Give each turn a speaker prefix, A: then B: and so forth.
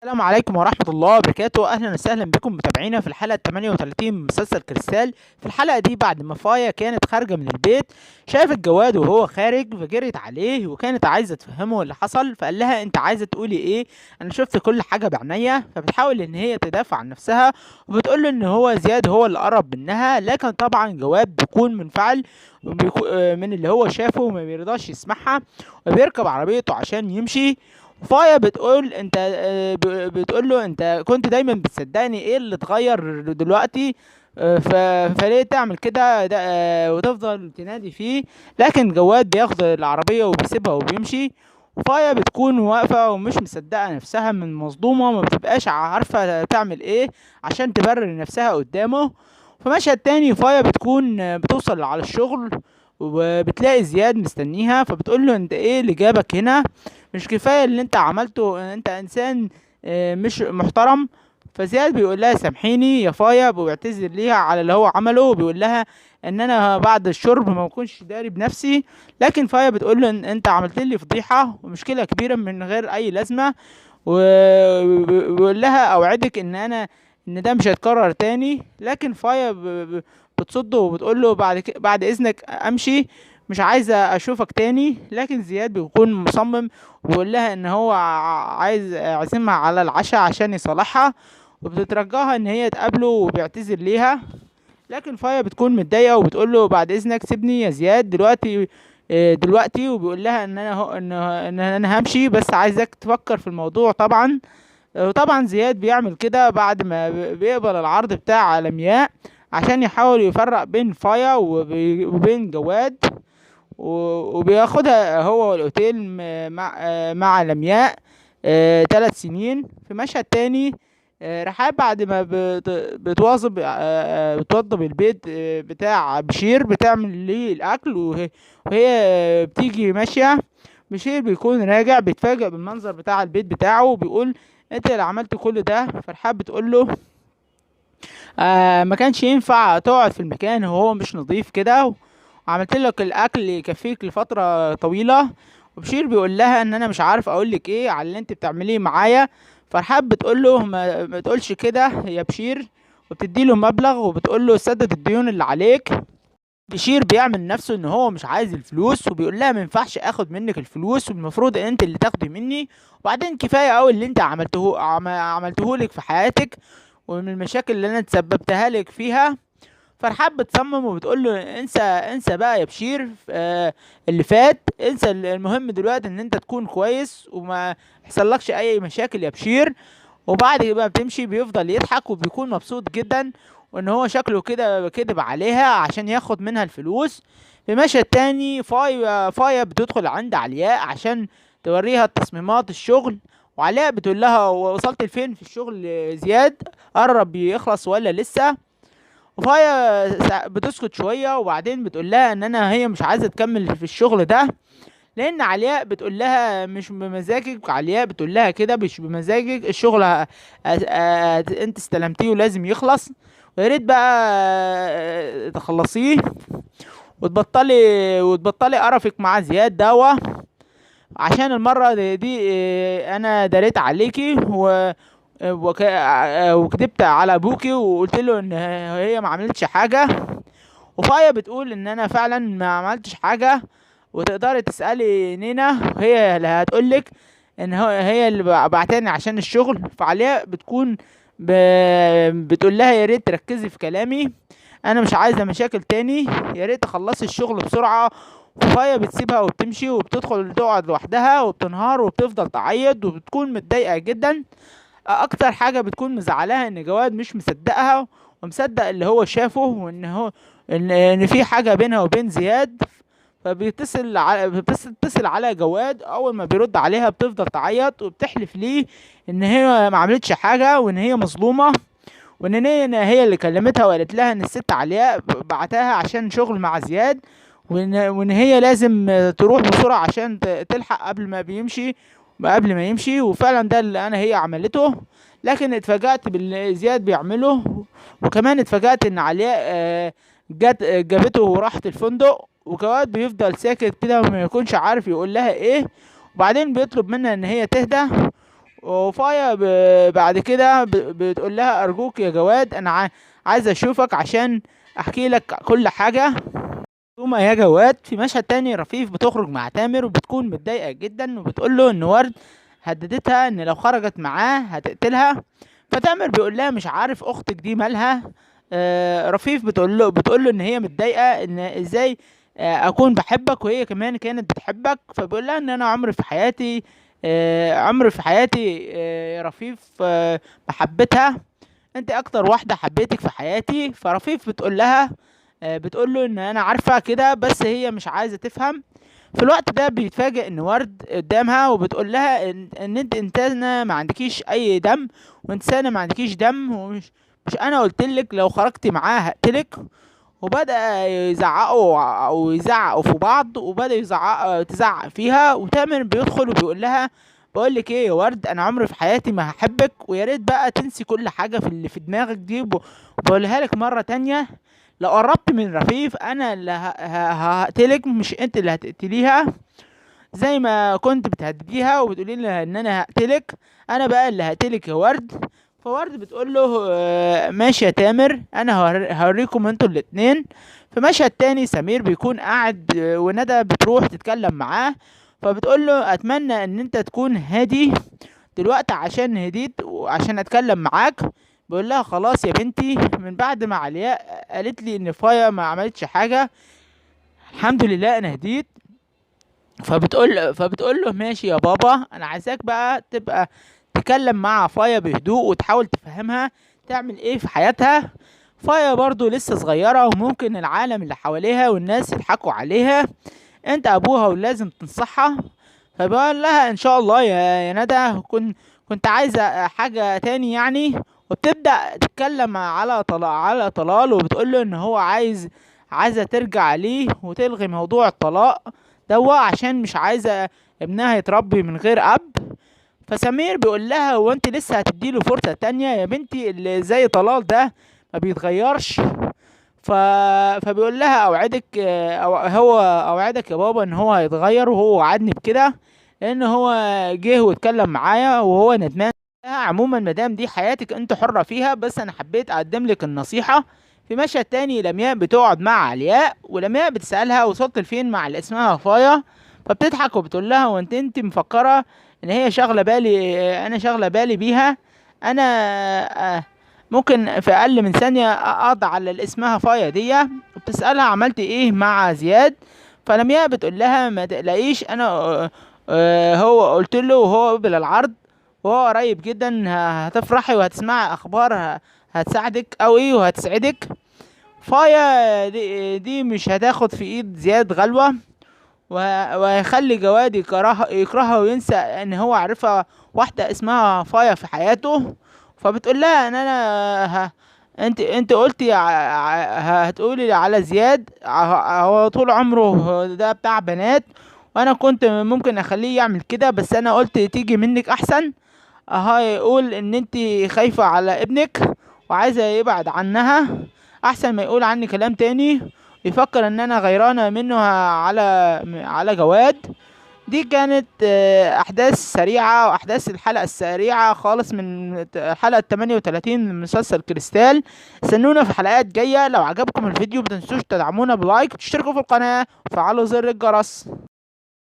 A: السلام عليكم ورحمة الله وبركاته. أهلا وسهلا بكم متابعينا في الحلقة 38 من مسلسل كريستال. في الحلقة دي بعد ما فايا كانت خارجة من البيت، شافت جواد وهو خارج فجرت عليه وكانت عايزة تفهمه اللي حصل، فقال لها أنت عايزة تقولي إيه؟ أنا شفت كل حاجة بعينيا. فبتحاول إن هي تدافع عن نفسها وبتقول له إن هو زياد هو اللي قرب منها، لكن طبعا جواد بيكون منفعل من اللي هو شافه وما بيرضاش يسمعها وبيركب عربيته عشان يمشي. فايا بتقول انت بتقول له انت كنت دايما بتصدقني، ايه اللي اتغير دلوقتي؟ فليه تعمل كده وتفضل تنادي فيه. لكن جواد بياخد العربية وبيسيبها وبيمشي. وفايا بتكون واقفة ومش مصدقة نفسها، من مصدومة ما بتبقاش عارفة تعمل ايه عشان تبرر نفسها قدامه. في مشهد تاني فايا بتكون بتوصل على الشغل وبتلاقي زياد مستنيها، فبتقول له انت ايه اللي جابك هنا؟ مش كفاية اللي انت عملته؟ انت انسان مش محترم. فزياد بيقول لها سامحيني يا فايا، وبيعتذر ليها على اللي هو عمله وبيقول لها ان انا بعد الشرب ما بكونش داري بنفسي. لكن فايا بتقول له ان انت عملت لي فضيحة ومشكلة كبيرة من غير اي لازمة، وبيقول لها اوعدك ان ده مش هيتكرر تاني. لكن فايا بتصده وبتقول له بعد اذنك امشي، مش عايزة اشوفك تاني. لكن زياد بيكون مصمم وبيقول لها ان هو عايز يعزمها على العشاء عشان يصالحها، وبتترجاها ان هي تقابله وبيعتذر ليها. لكن فايا بتكون متضايقة وبتقول له بعد اذنك سيبني يا زياد دلوقتي. وبيقول لها ان انا هو ان انا همشي، بس عايزك تفكر في الموضوع طبعا. وطبعا زياد بيعمل كده بعد ما بيقبل العرض بتاع لمياء عشان يحاول يفرق بين فايا وبين جواد، وبياخدها هو والاوتيل مع لمياء 3 سنين. في مشهد تاني رحاب بعد ما بتوضب البيت بتاع بشير، بتعمل ليه الاكل وهي بتيجي ماشية. بشير بيكون راجع بيتفاجئ بالمنظر بتاع البيت بتاعه وبيقول انت اللي عملت كل ده. فرحاب بتقول له ما كانش ينفع تقعد في المكان وهو مش نظيف كده، وعملت لك الاكل يكفيك لفتره طويله. وبشير بيقول لها ان انا مش عارف اقول لك ايه على اللي انت بتعمليه معايا. فرحاب بتقول له ما تقولش كده يا بشير، وبتدي له مبلغ وبتقول له سدد الديون اللي عليك. بشير بيعمل نفسه ان هو مش عايز الفلوس وبيقول لها ما ينفعش اخد منك الفلوس، والمفروض ان انت اللي تاخدي مني. وبعدين كفايه قوي اللي انت عملته لك في حياتك ومن المشاكل اللي انا تسببتها لك فيها. فرحاب بتصمم وبتقول له انسى بقى يا بشير اللي فات، انسى المهم دلوقتي ان انت تكون كويس وما يحصلكش اي مشاكل يا بشير. وبعد ما بتمشي بيفضل يضحك وبيكون مبسوط جدا، وان هو شكله كده كدب عليها عشان ياخد منها الفلوس. في مشهد تاني فايا بتدخل عند علياء عشان توريها تصميمات الشغل، وعلاء بتقول لها وصلت لفين في الشغل؟ زياد قرب يخلص ولا لسه؟ وفايا بتسكت شوية وبعدين بتقول لها ان هي مش عايزة تكمل في الشغل ده، لان علياء بتقول لها مش بمزاجك. علياء بتقول لها كده مش بمزاجك، الشغل انت استلمتيه ولازم يخلص، ويا ريت بقى تخلصيه وتبطلي قرفك مع زياد دوا، عشان المرة دي انا داريت عليكي وكدبت على ابوكي وقلت له ان هي ما عملتش حاجة. وفايا بتقول ان انا فعلا ما عملتش حاجة، وتقدري تسألي نينا هي اللي هتقولك ان هي اللي بعتاني عشان الشغل. فعليا بتكون ب... بتقول لها يا ريت تركزي في كلامي، انا مش عايزة مشاكل تاني، يا ريت تخلصي الشغل بسرعة. فايا بتسيبها وبتمشي وبتدخل تقعد لوحدها وبتنهار وبتفضل تعيط وبتكون متضايقة جدا. اكتر حاجة بتكون مزعلاها ان جواد مش مصدقها ومصدق اللي هو شافه، وان هو ان في حاجة بينها وبين زياد. بتتصل على جواد، اول ما بيرد عليها بتفضل تعيط وبتحلف ليه ان هي ما عملتش حاجة وان هي مظلومة، وان هي اللي كلمتها وقالت لها ان الست علياء بعتها عشان شغل مع زياد، وان هي لازم تروح بسرعة عشان تلحق قبل ما يمشي. وفعلا ده اللي هي عملته. لكن اتفاجأت باللي زياد بيعمله، وكمان اتفاجأت ان علياء جابته وراحت الفندق، وجواد بيفضل ساكت كده وما يكونش عارف يقول لها ايه. وبعدين بيطلب منها ان هي تهدى وفايا بعد كده بتقول لها ارجوك يا جواد، انا عايز اشوفك عشان احكي لك كل حاجة. ثم يا جواد في مشهد تاني، رفيف بتخرج مع تامر وبتكون متضايقة جدا، وبتقول له ان ورد هددتها ان لو خرجت معاه هتقتلها. فتامر بيقول لها مش عارف اختك دي مالها. رفيف بتقول له ان هي متضايقة ان ازاي اكون بحبك وهي كمان كانت بتحبك. فبيقول لها ان انا عمري في حياتي يا رفيف ما حبيتها، انت اكتر واحدة حبيتك في حياتي. فرفيف بتقول له ان انا عارفة كده بس هي مش عايزة تفهم. في الوقت ده بيتفاجئ ان ورد قدامها وبتقول لها ان انت انسانة ما عندكيش اي دم، وانسانة ما عندكيش دم، ومش مش انا قلت لك لو خرجتي معاه هقتلك. وبدأ يزعقوا في بعض، وبدأ تزعق فيها. وتامر بيدخل وبيقول لها بقول لك ايه يا ورد، انا عمري في حياتي ما هحبك، ويا ريت بقى تنسي كل حاجه في اللي في دماغك دي. بقولها لك مره تانية، لو قربت من رفيف انا اللي هقتلك، مش انت اللي هتقتليها زي ما كنت بتهدديها وبتقولي لها ان انا هقتلك. انا بقى اللي هقتلك يا ورد. فورد بتقول له ماشي يا تامر، انا هوريكم انتوا الاتنين. في مشهد تاني سمير بيكون قاعد وندى بتروح تتكلم معاه، فبتقول له اتمنى ان انت تكون هادي دلوقتي عشان هديت وعشان اتكلم معاك. بيقول لها خلاص يا بنتي، من بعد ما علياء قالت لي ان فايا ما عملتش حاجه الحمد لله انا هديت. فبتقول له ماشي يا بابا، انا عايزاك بقى تبقى تكلم مع فايا بهدوء وتحاول تفهمها تعمل ايه في حياتها. فايا برضو لسه صغيرة وممكن العالم اللي حواليها والناس يضحكوا عليها، انت ابوها ولازم تنصحها. فبقول لها ان شاء الله يا ندى، كنت عايزة حاجة تاني يعني. وبتبدأ تتكلم على طلال وبتقول له ان هو عايزة ترجع ليه وتلغي موضوع الطلاق دوا عشان مش عايزة ابنها يتربي من غير اب. فسمير بيقول لها هو انت لسه هتديله فرصة تانية يا بنتي؟ اللي زي طلال ده ما بيتغيرش. ف... فبيقول لها اوعدك هو اوعدك يا بابا ان هو هيتغير، وهو وعدني بكده لان هو جه واتكلم معايا وهو ندمان. عموما مادام دي حياتك انت حرة فيها، بس انا حبيت اقدم لك النصيحة. في مشهد تاني لمياء بتقعد مع علياء، ولمياء بتسألها وصلت لفين مع اللي اسمها وفايا. فبتضحك وبتقول لها وانت مفكرة ان هي شغلة بالي، انا شغلة بالي بيها؟ انا ممكن في اقل من ثانية اقضي على اللي اسمها فايا دي. وبتسألها عملت ايه مع زياد؟ فلمياء بتقول لها ما تقلقيش، انا هو قلت له وهو قبل العرض، وهو قريب جدا هتفرحي وهتسمعي اخبار هتساعدك قوي وهتسعدك. فايا دي مش هتاخد في ايد زياد غلوة، وهيخلي جواد يكرهها وينسى ان هو عرفها واحدة اسمها فايا في حياته. فبتقول لها ان انا انت قلتي هتقولي على زياد هو طول عمره ده بتاع بنات، وانا كنت ممكن اخليه يعمل كده، بس انا قلت تيجي منك احسن. يقول ان انت خايفة على ابنك وعايزة يبعد عنها، احسن ما يقول عني كلام تاني يفكر ان انا غيرانة منه على جواد. دي كانت احداث سريعة واحداث الحلقة السريعة خالص من حلقة 38 من مسلسل كريستال. استنونا في حلقات جاية. لو عجبكم الفيديو متنسوش تدعمونا بلايك وتشتركوا في القناة وتفعلوا زر الجرس.